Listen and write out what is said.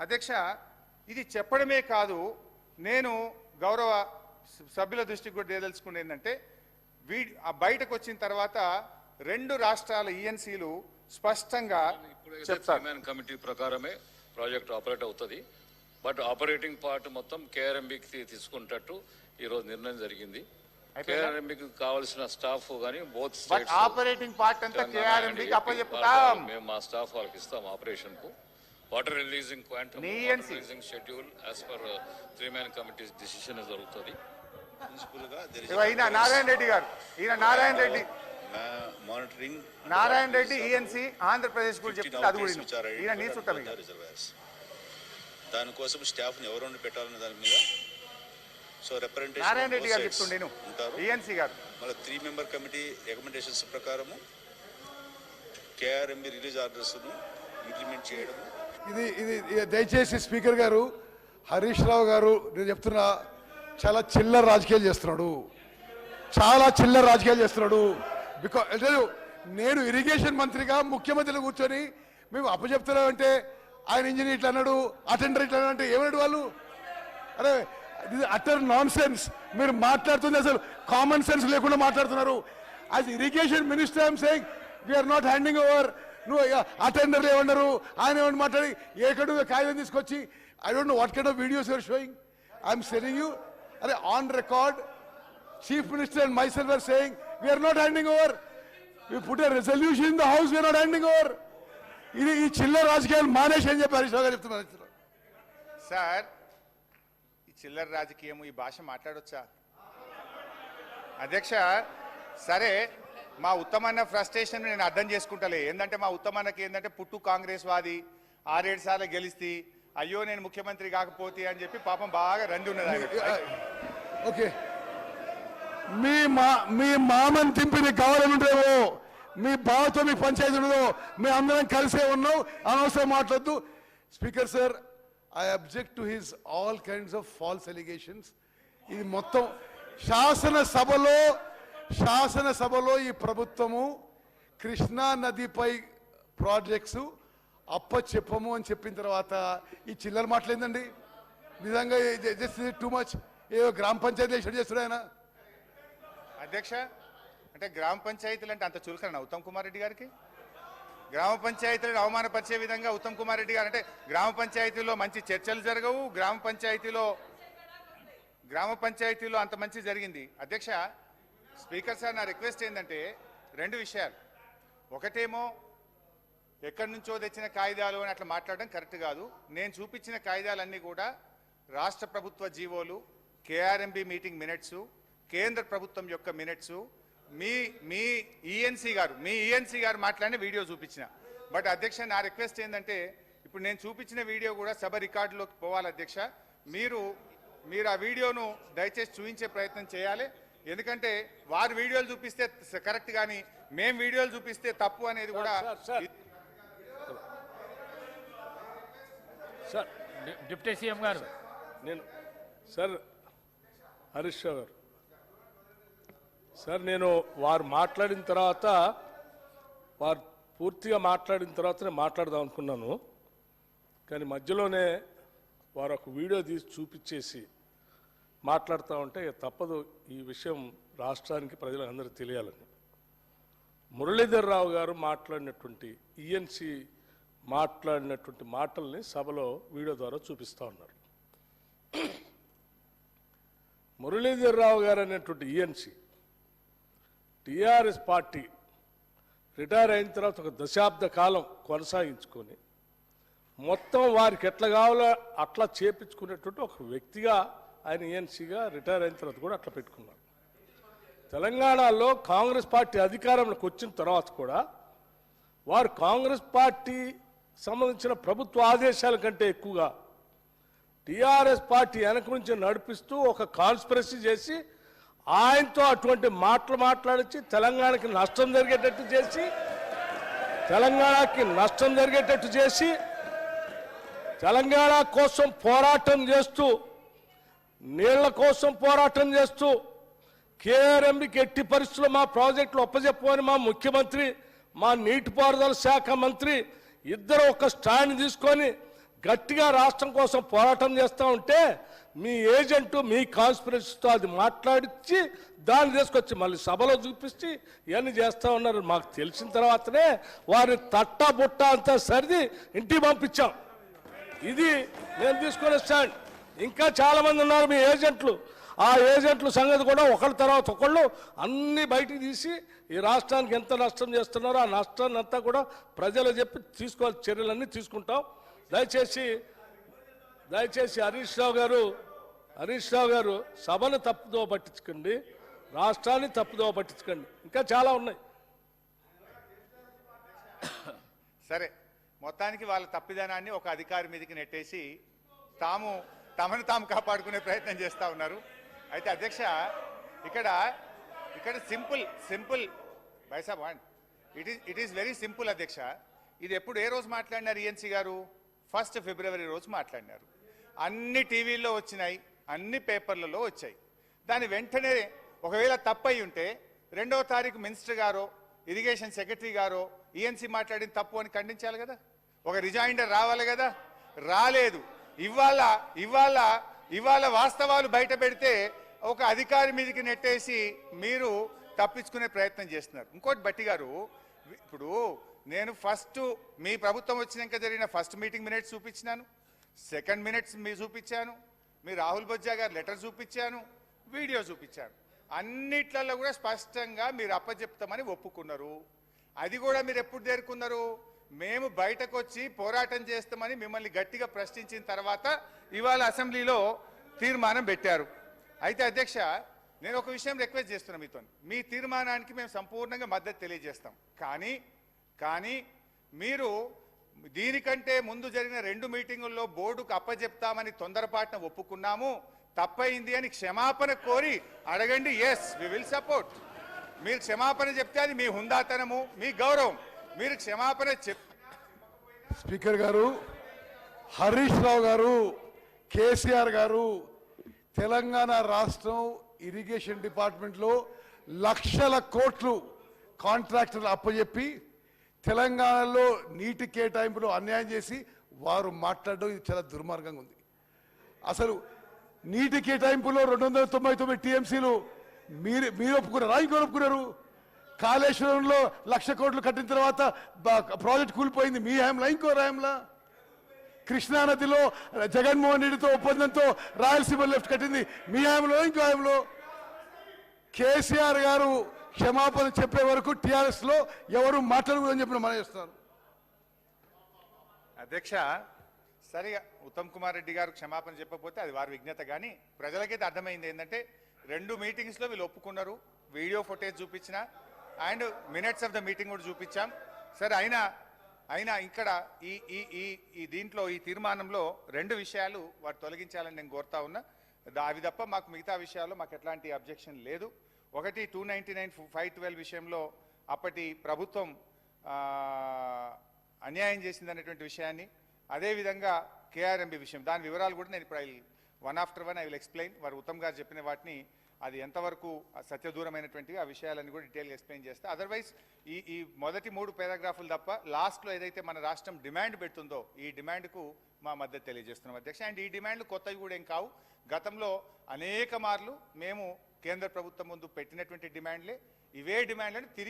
అధ్యక్ష, ఇది చెప్పడమే కాదు, నేను గౌరవ సభ్యుల దృష్టికి కూడా తేదలుచుకునేది ఏంటంటే బయటకు వచ్చిన తర్వాత రెండు రాష్ట్రాల ఈఎన్సీలు స్పష్టంగా చెప్తారు కమిటీ ప్రకారమే ప్రాజెక్ట్ ఆపరేట్ అవుతుంది. బట్ ఆపరేటింగ్ పార్ట్ మొత్తం కేఆర్ఎంబికి తీసుకున్నట్టు ఈ రోజు నిర్ణయం జరిగింది. కేఆర్ఎంబికి కావాల్సిన స్టాఫ్ గానీ బోత్ ఆపరేటింగ్ పార్ట్ అంతా కేఆర్ఎంబికి అప్పచెప్తాం. మేము మా స్టాఫ్ వాళ్ళకి ఇస్తాం ఆపరేషన్ కు. Water releasing quantum releasing schedule as per 3-man committee decision జరుగుతుంది. నారాయణ రెడ్డి గారు, నారాయణ రెడ్డి మానిటరింగ్ నారాయణ రెడ్డి ఈఎన్సీ ఆంధ్రప్రదేశ్ కూడా చెప్తుంది. అది కూడా ఈయన నీ చుట్టం. దానికోసం స్టాఫ్ ని ఎవరు పెట్టాలన్న దాని మీద సో రిప్రజెంటేషన్ నారాయణ రెడ్డి గారు చెప్తుండే ఈఎన్సీ గారు. మళ్ళీ 3-member కమిటీ రికమెండేషన్స్ ప్రకారము కేఆర్ఎంబి రిలీజ్ ఆర్డర్స్ ఇంప్లిమెంట్ చేయడం. ఇది దయచేసి స్పీకర్ గారు, హరీష్ రావు గారు, నేను చెప్తున్నా, చాలా చిల్లర రాజకీయాలు చేస్తున్నాడు, చాలా చిల్లర రాజకీయాలు చేస్తున్నాడు. బికాజ్ నేను ఇరిగేషన్ మంత్రిగా ముఖ్యమంత్రిలో కూర్చొని మేము అప్పచెప్తున్నామంటే ఆయన ఇంజనీర్ ఇట్లా అన్నాడు, అటెండర్ ఇట్లా అంటే ఏమన్నాడు వాళ్ళు? అరే ఇది అటర్ నాన్ సెన్స్. మీరు మాట్లాడుతుంది అసలు కామన్ సెన్స్ లేకుండా మాట్లాడుతున్నారు. As irrigation minister I'm saying we're not handing over. నువ్వు అటెండర్లు ఏమన్నారు, ఆయన ఏమన్నా మాట్లాడి ఏకడు కాగితం తీసుకొచ్చి I don't know what kind of videos you're showing. I'm saying you, అరే on record chief minister and myself are saying we are not handing over. We put a resolution in the house, we are not handing over. ఇది ఈ చిల్లర రాజకీయాలు మానేసి అని చెప్పి హరీష్ రావు గారు చెప్తున్నారు. సార్, ఈ చిల్లర రాజకీయం, ఈ భాష మాట్లాడొచ్చా అధ్యక్ష? సరే, మా ఉత్తమన్న ఫ్రస్ట్రేషన్ నేను అర్థం చేసుకుంటలే. ఏంటంటే మా ఉత్తమన్నకి ఏంటంటే పుట్టు కాంగ్రెస్ వాది, 6-7 సార్లు గెలిస్తే అయ్యో నేను ముఖ్యమంత్రి కాకపోతే అని చెప్పి పాపం బాగా రండి ఉన్నది. ఓకే, మీ మామని తింపిని కావాలనుంటేవో, మీ బావతో మీ పంచాయతీ ఉండదో, మీ అందరం కలిసే ఉన్నాం. అనవసరం మాట్లాడద్దు. Speaker sir, I object to his all kinds of false allegations. ఇది మొత్తం శాసనసభలో ఈ ప్రభుత్వము కృష్ణా నదిపై ప్రాజెక్ట్స్ అప్పచెప్పము అని చెప్పిన తర్వాత ఈ చిల్లర మాటలేందండి? నిజంగా టూ మచ్. ఏదో గ్రామ పంచాయతీ చేస్తున్నాడు ఆయన. అధ్యక్ష, అంటే గ్రామ పంచాయతీలు అంటే అంత చులకన ఉత్తమ్ కుమార్ రెడ్డి గారికి? గ్రామ పంచాయతీలను అవమానపరిచే విధంగా ఉత్తమ్ కుమార్ రెడ్డి గారు అంటే గ్రామ పంచాయతీలో మంచి చర్చలు జరగవు, గ్రామ పంచాయతీలో అంత మంచి జరిగింది. అధ్యక్ష, స్పీకర్ సార్, నా రిక్వెస్ట్ ఏంటంటే 2 విషయాలు. ఒకటేమో ఎక్కడి నుంచో తెచ్చిన కాగితాలు అని అట్లా మాట్లాడడం కరెక్ట్ కాదు. నేను చూపించిన కాగితాలన్నీ కూడా రాష్ట్ర ప్రభుత్వ జీవోలు, కేఆర్ఎంబి మీటింగ్ మినిట్స్, కేంద్ర ప్రభుత్వం యొక్క మినిట్స్, మీ ఈఎన్సీ గారు మాట్లాడిన వీడియో చూపించిన. బట్ అధ్యక్ష, నా రిక్వెస్ట్ ఏంటంటే ఇప్పుడు నేను చూపించిన వీడియో కూడా సభ రికార్డులోకి పోవాలి. అధ్యక్ష, మీరు ఆ వీడియోను దయచేసి చూపించే ప్రయత్నం చేయాలి. ఎందుకంటే వారు వీడియోలు చూపిస్తే కరెక్ట్, కానీ మేము వీడియోలు చూపిస్తే తప్పు అనేది కూడా. సార్, డిప్యూటీ సీఎం గారు, నేను సార్ హరీష్ రావు గారు, సార్ నేను వారు మాట్లాడిన తర్వాత, వారు పూర్తిగా మాట్లాడిన తర్వాత నేను మాట్లాడదాం అనుకున్నాను. కానీ మధ్యలోనే వారు ఒక వీడియో తీసి చూపించేసి మాట్లాడుతూ ఉంటే తప్పదు. ఈ విషయం రాష్ట్రానికి ప్రజలందరికీ తెలియాలని. మురళీధర్ రావు గారు మాట్లాడినటువంటి ఈఎన్సీ మాట్లాడినటువంటి మాటల్ని సభలో వీడియో ద్వారా చూపిస్తూ ఉన్నారు. మురళీధర్ రావు గారు అనేటువంటి ఈఎన్సీ టీఆర్ఎస్ పార్టీ రిటైర్ అయిన తర్వాత ఒక దశాబ్ద కాలం కొనసాగించుకొని మొత్తం వారికి ఎట్లా కావాలో అట్లా చేపించుకునేటువంటి ఒక వ్యక్తిగా ఆయన ఈఎన్సీగా రిటైర్ అయిన తర్వాత కూడా అట్లా పెట్టుకున్నారు. తెలంగాణలో కాంగ్రెస్ పార్టీ అధికారంలోకి వచ్చిన తర్వాత కూడా వారు కాంగ్రెస్ పార్టీ సంబంధించిన ప్రభుత్వ ఆదేశాల కంటే ఎక్కువగా టీఆర్ఎస్ పార్టీ వెనక నుంచి నడిపిస్తూ ఒక కాన్స్పిరసీ చేసి ఆయనతో అటువంటి మాటలు మాట్లాడించి తెలంగాణకి నష్టం జరిగేటట్టు చేసి తెలంగాణ కోసం పోరాటం చేస్తూ, నీళ్ల కోసం పోరాటం చేస్తూ, కేఆర్ఎంబికి ఎట్టి పరిస్థితుల్లో మా ప్రాజెక్టులు ఒప్పజెప్పమని మా ముఖ్యమంత్రి, మా నీటిపారుదల శాఖ మంత్రి ఇద్దరు ఒక స్టాండ్ తీసుకొని గట్టిగా రాష్ట్రం కోసం పోరాటం చేస్తూ ఉంటే మీ ఏజెంటు మీ కాన్స్పిరసీతో అది మాట్లాడించి దాన్ని తీసుకొచ్చి మళ్ళీ సభలో చూపించి ఇవన్నీ చేస్తూ ఉన్నారు. మాకు తెలిసిన తర్వాతనే వారిని తట్టా బుట్ట అంతా సరిది ఇంటికి పంపించాం. ఇది నేను తీసుకునే స్టాండ్. ఇంకా చాలామంది ఉన్నారు మీ ఏజెంట్లు. ఆ ఏజెంట్ల సంగతి కూడా ఒకళ్ళ తర్వాత ఒకళ్ళు అన్ని బయటికి తీసి ఈ రాష్ట్రానికి ఎంత నష్టం చేస్తున్నారో ఆ నష్టాన్ని అంతా కూడా ప్రజలు చెప్పి తీసుకోవాల్సిన చర్యలన్నీ తీసుకుంటాం. దయచేసి హరీష్ రావు గారు సభను తప్పుదో పట్టించుకోండి, రాష్ట్రాన్ని తప్పుదో పట్టించుకోండి. ఇంకా చాలా ఉన్నాయి. సరే, మొత్తానికి వాళ్ళ తప్పిదనాన్ని ఒక అధికారి మీదకి నెట్టేసి తమను తాము కాపాడుకునే ప్రయత్నం చేస్తూ ఉన్నారు. అయితే అధ్యక్ష, ఇక్కడ సింపుల్ బైసాబ్ ఇట్ ఈస్ వెరీ సింపుల్ అధ్యక్ష. ఇది ఎప్పుడు ఏ రోజు మాట్లాడినారు ఈఎన్సీ గారు? 1 ఫిబ్రవరి రోజు మాట్లాడినారు. అన్ని టీవీల్లో వచ్చినాయి, అన్ని పేపర్లలో వచ్చాయి. దాని వెంటనే ఒకవేళ తప్పయి ఉంటే 2వ తారీఖు మినిస్టర్ గారో ఇరిగేషన్ సెక్రటరీ గారో ఈఎన్సీ మాట్లాడిన తప్పు అని ఖండించాలి కదా, ఒక రిజైండర్ రావాలి కదా. రాలేదు. ఇవాళ వాస్తవాలు బయట పెడితే ఒక అధికారి మీదకి నెట్టేసి మీరు తప్పించుకునే ప్రయత్నం చేస్తున్నారు. ఇంకోటి బట్టి గారు, ఇప్పుడు నేను మీ ప్రభుత్వం వచ్చినాక జరిగిన ఫస్ట్ మీటింగ్ మినిట్స్ చూపించినాను, సెకండ్ మినిట్స్ మీరు చూపించాను, మీ రాహుల్ బొజ్జా గారు లెటర్ చూపించాను, వీడియో చూపించాను. అన్నిట్లలో కూడా స్పష్టంగా మీరు అప్పచెప్తామని ఒప్పుకున్నారు. అది కూడా మీరు ఎప్పుడు చేరుకున్నారు? మేము బయటకు వచ్చి పోరాటం చేస్తామని మిమ్మల్ని గట్టిగా ప్రశ్నించిన తర్వాత ఇవాళ అసెంబ్లీలో తీర్మానం పెట్టారు. అయితే అధ్యక్ష, నేను ఒక విషయం రిక్వెస్ట్ చేస్తున్నా మీతో. మీ తీర్మానానికి మేము సంపూర్ణంగా మద్దతు తెలియజేస్తాం. కానీ మీరు దీనికంటే ముందు జరిగిన 2 మీటింగుల్లో బోర్డుకు అప్పచెప్తామని తొందరపాటున ఒప్పుకున్నాము, తప్పైంది అని క్షమాపణ కోరి అడగండి. Yes, we will support. మీరు క్షమాపణ చెప్తే అది మీ హుందాతనము, మీ గౌరవం. మీరు క్షమాపణ స్పీకర్ గారు, హరీష్ రావు గారు, కేసీఆర్ గారు తెలంగాణ రాష్ట్రం ఇరిగేషన్ డిపార్ట్మెంట్లో లక్షల కోట్లు కాంట్రాక్టర్లు అప్పచెప్పి తెలంగాణలో నీటి కేటాయింపులో అన్యాయం చేసి వారు మాట్లాడడం ఇది చాలా దుర్మార్గంగా ఉంది. అసలు నీటి కేటాయింపులో 299 టీఎంసీలు మీరు ఒప్పుకున్నారా? ఇంకో ఒప్పుకున్నారు? కాళేశ్వరంలో 1,00,000 కోట్లు కట్టిన తర్వాత ప్రాజెక్ట్ కూలిపోయింది మీ హయాంలా, ఇంకో హయాంలా? కృష్ణానదిలో జగన్మోహన్ రెడ్డితో ఒప్పందంతో రాయలసీమ లెఫ్ట్ కట్టింది మీ హయాంలో, ఇంకో హయాంలో? కేసీఆర్ గారు క్షమాపణ చెప్పే వరకు టీఆర్ఎస్ లో ఎవరు మాట్లాడకూడదని చెప్పిన మనం చేస్తున్నారు. అధ్యక్ష, సరిగా ఉత్తమ్ కుమార్ రెడ్డి గారు క్షమాపణ చెప్పకపోతే అది వారి విజ్ఞత. కానీ ప్రజలకైతే అర్థమైంది ఏంటంటే 2 మీటింగ్స్లో వీళ్ళు ఒప్పుకున్నారు. వీడియో ఫుటేజ్ చూపించిన and minutes of the meeting కూడా చూపించాం. సరే, అయినా ఇక్కడ ఈ దీంట్లో ఈ తీర్మానంలో 2 విషయాలు వారు తొలగించాలని నేను కోరుతా ఉన్నా. అవి తప్ప మాకు మిగతా విషయాల్లో మాకు ఎట్లాంటి అబ్జెక్షన్ లేదు. ఒకటి 299/512 విషయంలో అప్పటి ప్రభుత్వం అన్యాయం చేసిందనేటువంటి విషయాన్ని, అదేవిధంగా కేఆర్ఎంబి విషయం, దాని వివరాలు కూడా నేను ఇప్పుడు one after one I will explain. వారు ఉత్తమ్ గారు చెప్పిన వాటిని అది ఎంతవరకు సత్యదూరమైనటువంటివి ఆ విషయాలన్నీ కూడా డీటెయిల్గా ఎక్స్ప్లెయిన్ చేస్తే, అదర్వైజ్ ఈ మొదటి 3 పారాగ్రాఫులు తప్ప లాస్ట్లో ఏదైతే మన రాష్ట్రం డిమాండ్ పెడుతుందో ఈ డిమాండ్కు మా మద్దతు తెలియజేస్తున్నాం అధ్యక్ష. అండ్ ఈ డిమాండ్లు కొత్తవి కూడా ఏం కావు. గతంలో అనేక మార్లు మేము కేంద్ర ప్రభుత్వం ముందు పెట్టినటువంటి డిమాండ్లే. ఇవే డిమాండ్లను తిరిగి